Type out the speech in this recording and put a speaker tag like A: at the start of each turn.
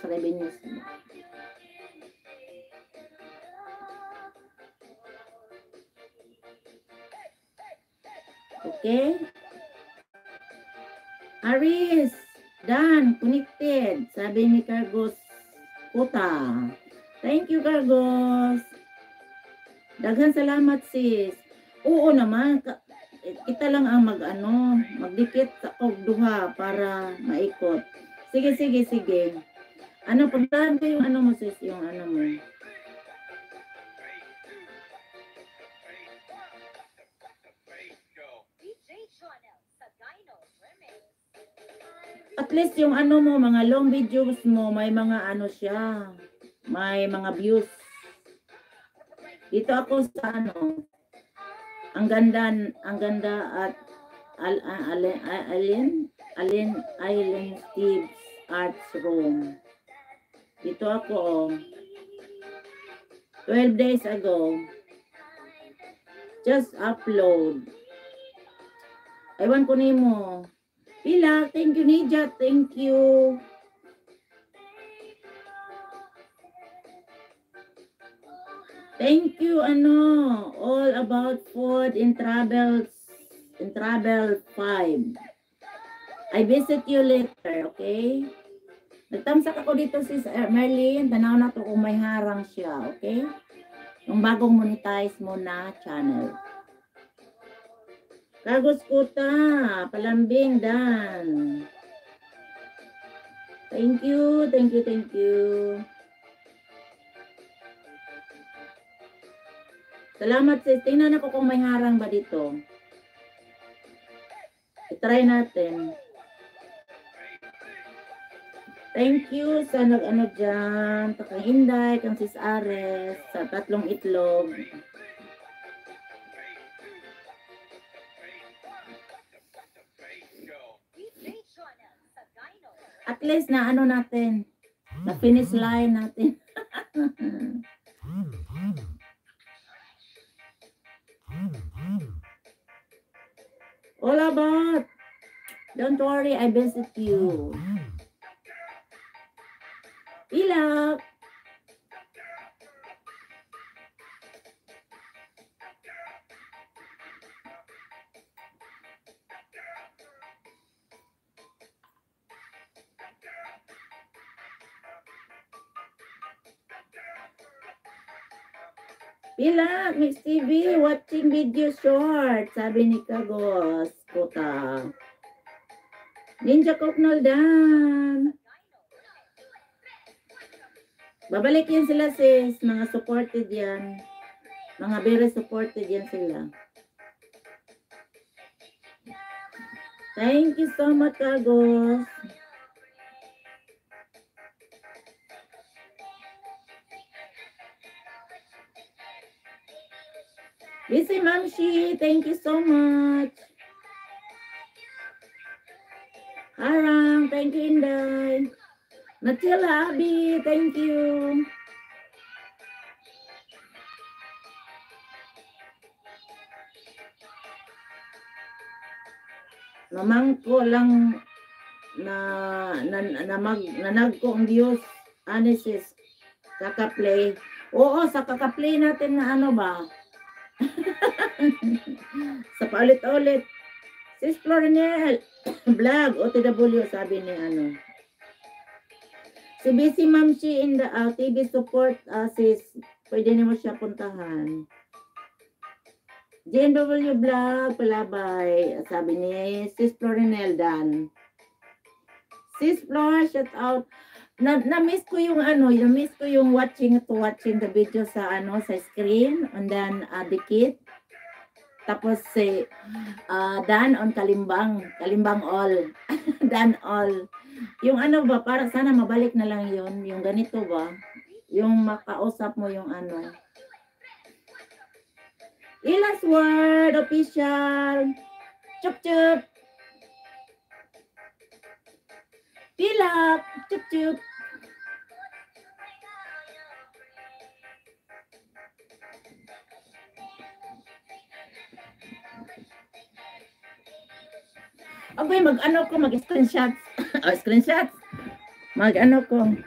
A: sa revenues mo. Okay? Aris, Dan, connected. Sabi ni Cargos Puta. Thank you, Cargos. Daghan salamat, sis. Oo naman, kita lang ang magdikit sa duha para maikot. Sige, sige, sige. Puntahan ko yung mo, sis, yung mo. At least yung mo, mga long videos mo, may mga siya, may mga views. Dito ako sa ang ganda at Allen Steve's Arts Room. Dito ako 12 days ago. Just upload. Ewan ko nimo. Pila, thank you Nija, thank you. Thank you all about food in travel 5. I visit you later, okay? Nagtamsak ako dito sis Merlin, tanaw na to kung may harang siya, okay? Yung bagong monetize mo na channel. Cargos Kuta, Palambing Dan. Thank you, thank you, thank you. Salamat sis. Tingnan ako kung may harang ba dito. I-try natin. Thank you sa dyan. Kang Inday, kang sis Ares, sa 3 itlog. At least na natin. Na finish line natin. All about. Don't worry, I visit you. Ilak. Ilak, Mix TV, watching video short. Sabi ni Cargos Puta. Ninja Koknol Dan. Babalik yan sila sis. Mga supported yan. Mga very supported yan sila. Thank you so much, Cargos. Busy Mamshi, thank you so much. Harang, thank you Inday. Natila Abi, thank you. Mamang ko lang nanag ko ang views. Anisis, kaka-play. Oo, sa kaka-play natin na ba? Sa paulit-ulit. Sis Florinel, vlog, OTW, sabi ni Si BC Mamshi in the TV support, sis, pwede niyo siya puntahan. JNW vlog, palabay, sabi ni Sis Florinel Dan. Sis Flor, shout out. Na-miss ko yung na-miss ko yung watching the video sa sa screen and then dikit. Tapos si Dan on Kalimbang all. Dan all. Yung ba, para sana mabalik na lang yon, yung ganito ba? Yung makausap mo yung Ilas Word official. Chup chup. Pilak, chup chup. Abay, mag-screenshots. Screenshots. Mag-ko.